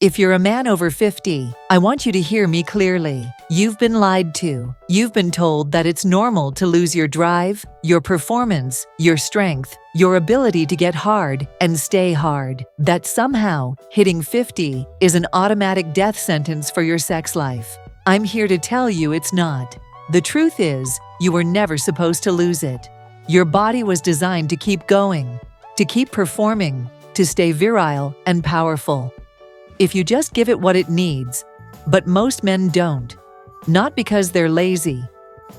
If you're a man over 50, I want you to hear me clearly. You've been lied to. You've been told that it's normal to lose your drive, your performance, your strength, your ability to get hard and stay hard. That somehow, hitting 50 is an automatic death sentence for your sex life. I'm here to tell you it's not. The truth is, you were never supposed to lose it. Your body was designed to keep going, to keep performing, to stay virile and powerful. If you just give it what it needs, but most men don't. Not because they're lazy,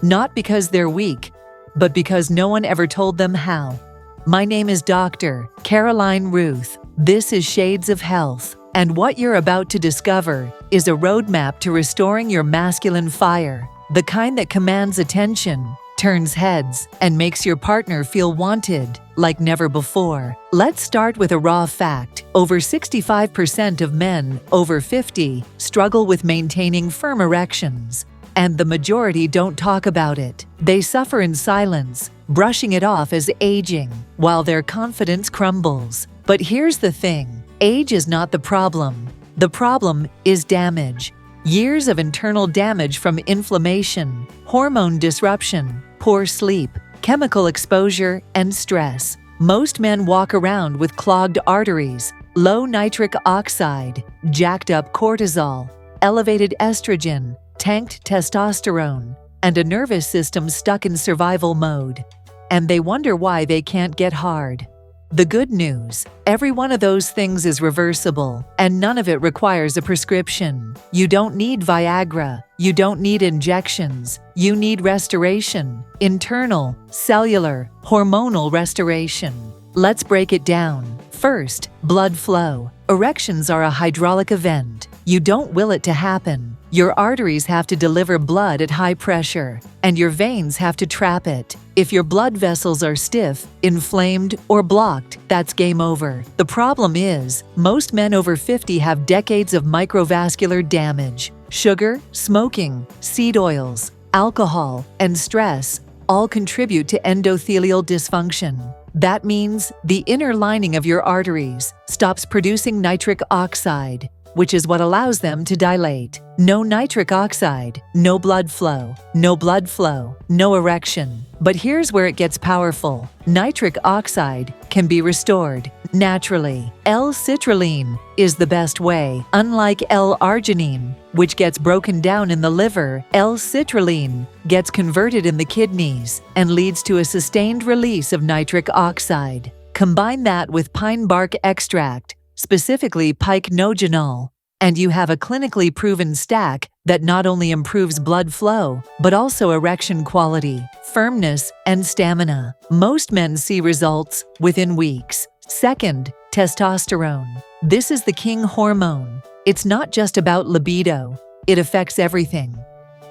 not because they're weak, but because no one ever told them how. My name is Dr. Caroline Ruth. This is Shades of Health, and what you're about to discover is a roadmap to restoring your masculine fire, the kind that commands attention, turns heads, and makes your partner feel wanted like never before. Let's start with a raw fact. Over 65% of men over 50 struggle with maintaining firm erections, and the majority don't talk about it. They suffer in silence, brushing it off as aging, while their confidence crumbles. But here's the thing, age is not the problem. The problem is damage. Years of internal damage from inflammation, hormone disruption, poor sleep, chemical exposure, and stress. Most men walk around with clogged arteries, low nitric oxide, jacked up cortisol, elevated estrogen, tanked testosterone, and a nervous system stuck in survival mode. And they wonder why they can't get hard. The good news, every one of those things is reversible, and none of it requires a prescription. You don't need Viagra. You don't need injections. You need restoration, internal, cellular, hormonal restoration. Let's break it down. First, blood flow. Erections are a hydraulic event. You don't will it to happen. Your arteries have to deliver blood at high pressure, and your veins have to trap it. If your blood vessels are stiff, inflamed, or blocked, that's game over. The problem is, most men over 50 have decades of microvascular damage. Sugar, smoking, seed oils, alcohol, and stress all contribute to endothelial dysfunction. That means the inner lining of your arteries stops producing nitric oxide, which is what allows them to dilate. No nitric oxide, no blood flow, no erection. But here's where it gets powerful. Nitric oxide can be restored naturally. L-citrulline is the best way. Unlike L-arginine, which gets broken down in the liver, L-citrulline gets converted in the kidneys and leads to a sustained release of nitric oxide. Combine that with pine bark extract, specifically pycnogenol, and you have a clinically proven stack that not only improves blood flow, but also erection quality, firmness, and stamina. Most men see results within weeks. Second, testosterone. This is the king hormone. It's not just about libido. It affects everything.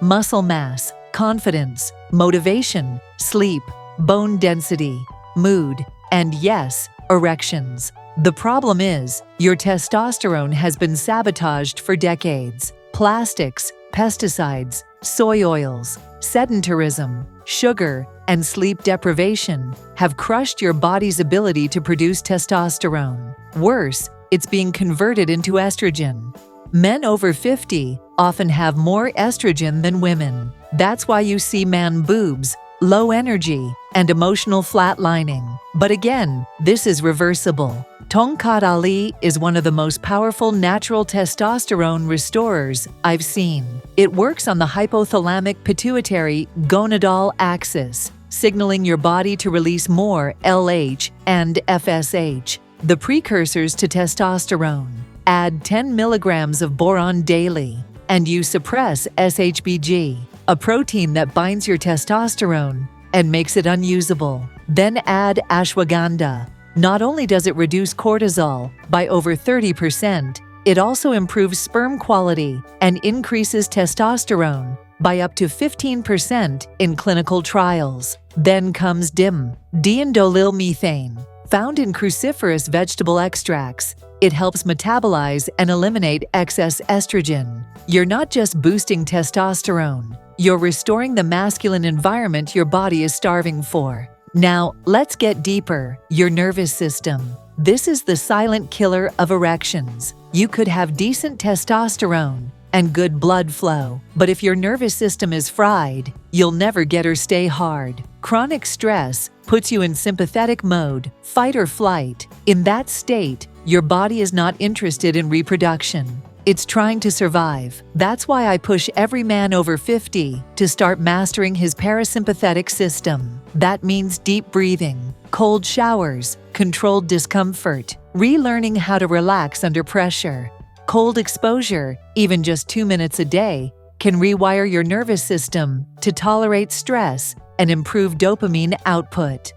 Muscle mass, confidence, motivation, sleep, bone density, mood, and yes, erections. The problem is, your testosterone has been sabotaged for decades. Plastics, pesticides, soy oils, sedentarism, sugar, and sleep deprivation have crushed your body's ability to produce testosterone. Worse, it's being converted into estrogen. Men over 50 often have more estrogen than women. That's why you see man boobs, low energy, and emotional flatlining. But again, this is reversible. Tongkat Ali is one of the most powerful natural testosterone restorers I've seen. It works on the hypothalamic pituitary gonadal axis, signaling your body to release more LH and FSH, the precursors to testosterone. Add 10 milligrams of boron daily, and you suppress SHBG, a protein that binds your testosterone and makes it unusable. Then add ashwagandha. Not only does it reduce cortisol by over 30%, it also improves sperm quality and increases testosterone by up to 15% in clinical trials. Then comes DIM, diindolylmethane. Found in cruciferous vegetable extracts, it helps metabolize and eliminate excess estrogen. You're not just boosting testosterone, you're restoring the masculine environment your body is starving for. Now, let's get deeper. Your nervous system. This is the silent killer of erections. You could have decent testosterone and good blood flow, but if your nervous system is fried, you'll never get or stay hard. Chronic stress puts you in sympathetic mode, fight or flight. In that state, your body is not interested in reproduction. It's trying to survive. That's why I push every man over 50 to start mastering his parasympathetic system. That means deep breathing, cold showers, controlled discomfort, relearning how to relax under pressure. Cold exposure, even just 2 minutes a day, can rewire your nervous system to tolerate stress and improve dopamine output.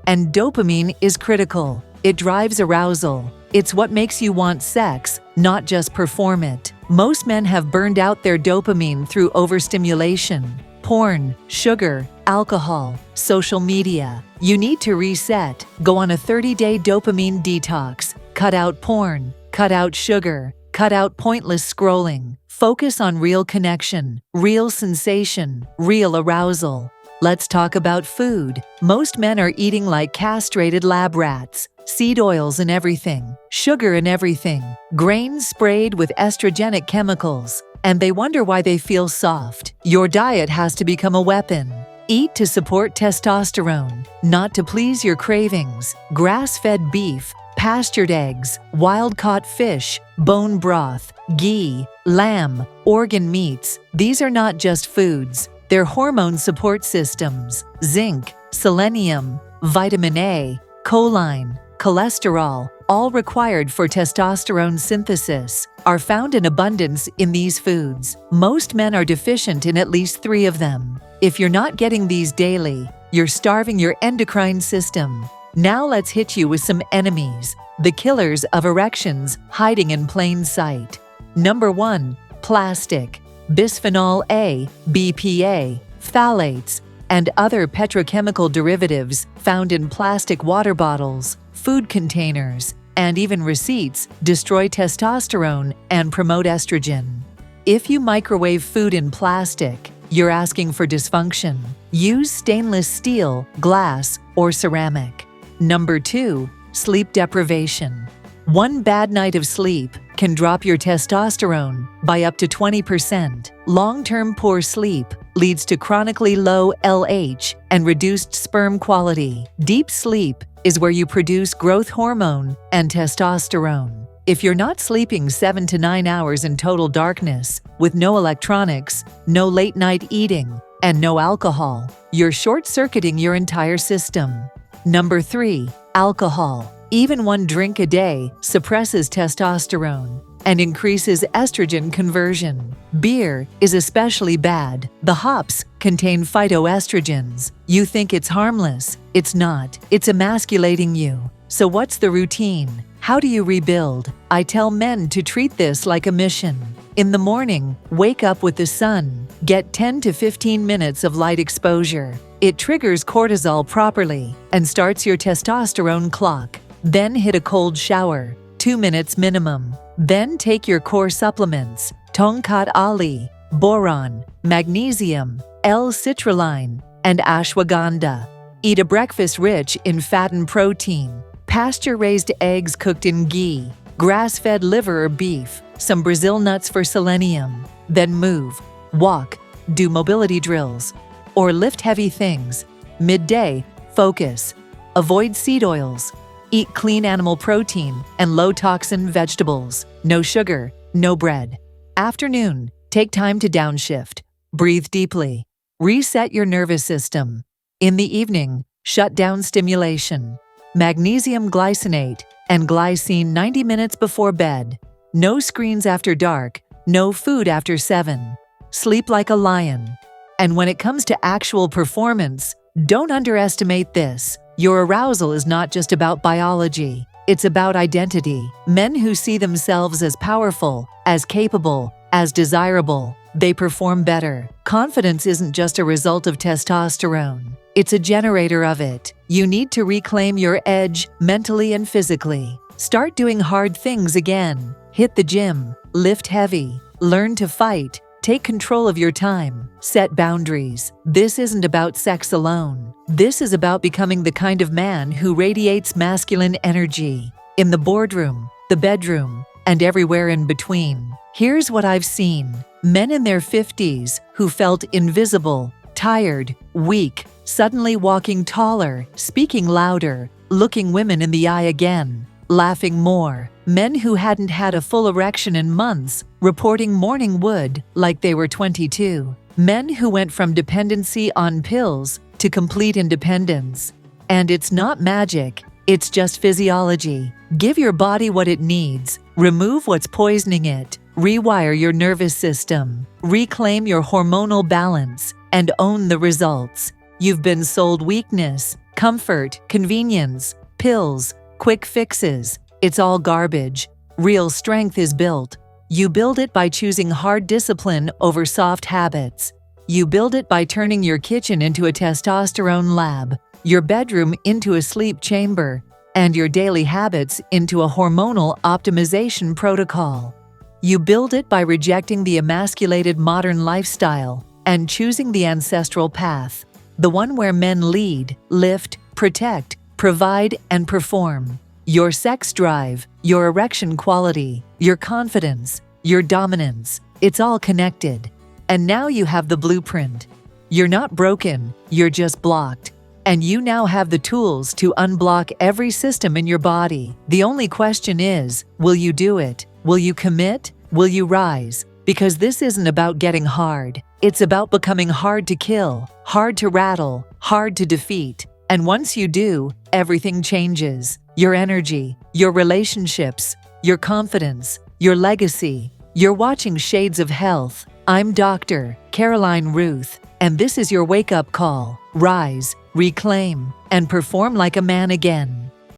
And dopamine is critical. It drives arousal. It's what makes you want sex, not just perform it. Most men have burned out their dopamine through overstimulation, porn, sugar, alcohol, social media. You need to reset. Go on a 30-day dopamine detox. Cut out porn, cut out sugar, cut out pointless scrolling. Focus on real connection, real sensation, real arousal. Let's talk about food. Most men are eating like castrated lab rats. Seed oils in everything, sugar in everything, grains sprayed with estrogenic chemicals, and they wonder why they feel soft. Your diet has to become a weapon. Eat to support testosterone, not to please your cravings. Grass-fed beef, pastured eggs, wild-caught fish, bone broth, ghee, lamb, organ meats. These are not just foods. They're hormone support systems. Zinc, selenium, vitamin A, choline, cholesterol, all required for testosterone synthesis, are found in abundance in these foods. Most men are deficient in at least 3 of them. If you're not getting these daily, you're starving your endocrine system. Now let's hit you with some enemies, the killers of erections hiding in plain sight. Number 1. Plastic. Bisphenol A, BPA, phthalates, and other petrochemical derivatives found in plastic water bottles, food containers, and even receipts destroy testosterone and promote estrogen. If you microwave food in plastic, you're asking for dysfunction. Use stainless steel, glass, or ceramic. Number 2. Sleep deprivation. One bad night of sleep can drop your testosterone by up to 20%. Long-term poor sleep leads to chronically low LH and reduced sperm quality. Deep sleep is where you produce growth hormone and testosterone. If you're not sleeping 7 to 9 hours in total darkness, with no electronics, no late-night eating, and no alcohol, you're short-circuiting your entire system. Number 3. Alcohol. Even 1 drink a day suppresses testosterone and increases estrogen conversion. Beer is especially bad. The hops contain phytoestrogens. You think it's harmless. It's not. It's emasculating you. So what's the routine? How do you rebuild? I tell men to treat this like a mission. In the morning, wake up with the sun. Get 10 to 15 minutes of light exposure. It triggers cortisol properly and starts your testosterone clock. Then hit a cold shower, 2 minutes minimum. Then take your core supplements, Tongkat Ali, boron, magnesium, L-citrulline, and ashwagandha. Eat a breakfast rich in fat and protein, pasture-raised eggs cooked in ghee, grass-fed liver or beef, some Brazil nuts for selenium. Then move, walk, do mobility drills, or lift heavy things. Midday, focus. Avoid seed oils. Eat clean animal protein and low-toxin vegetables. No sugar, no bread. Afternoon, take time to downshift. Breathe deeply. Reset your nervous system. In the evening, shut down stimulation. Magnesium glycinate and glycine 90 minutes before bed. No screens after dark. No food after 7. Sleep like a lion. And when it comes to actual performance, don't underestimate this. Your arousal is not just about biology. It's about identity. Men who see themselves as powerful, as capable, as desirable, they perform better. Confidence isn't just a result of testosterone. It's a generator of it. You need to reclaim your edge mentally and physically. Start doing hard things again. Hit the gym. Lift heavy. Learn to fight. Take control of your time. Set boundaries. This isn't about sex alone. This is about becoming the kind of man who radiates masculine energy. In the boardroom, the bedroom, and everywhere in between. Here's what I've seen. Men in their 50s who felt invisible, tired, weak, suddenly walking taller, speaking louder, looking women in the eye again, laughing more. Men who hadn't had a full erection in months, reporting morning wood like they were 22. Men who went from dependency on pills to complete independence. And it's not magic, it's just physiology. Give your body what it needs, remove what's poisoning it, rewire your nervous system, reclaim your hormonal balance, and own the results. You've been sold weakness, comfort, convenience, pills, quick fixes. It's all garbage. Real strength is built. You build it by choosing hard discipline over soft habits. You build it by turning your kitchen into a testosterone lab, your bedroom into a sleep chamber, and your daily habits into a hormonal optimization protocol. You build it by rejecting the emasculated modern lifestyle and choosing the ancestral path, the one where men lead, lift, protect, provide, and perform. Your sex drive, your erection quality, your confidence, your dominance, it's all connected. And now you have the blueprint. You're not broken, you're just blocked. And you now have the tools to unblock every system in your body. The only question is, will you do it? Will you commit? Will you rise? Because this isn't about getting hard. It's about becoming hard to kill, hard to rattle, hard to defeat. And once you do, everything changes. Your energy, your relationships, your confidence, your legacy. You're watching Shades of Health. I'm Dr. Caroline Ruth, and this is your wake-up call. Rise, reclaim, and perform like a man again.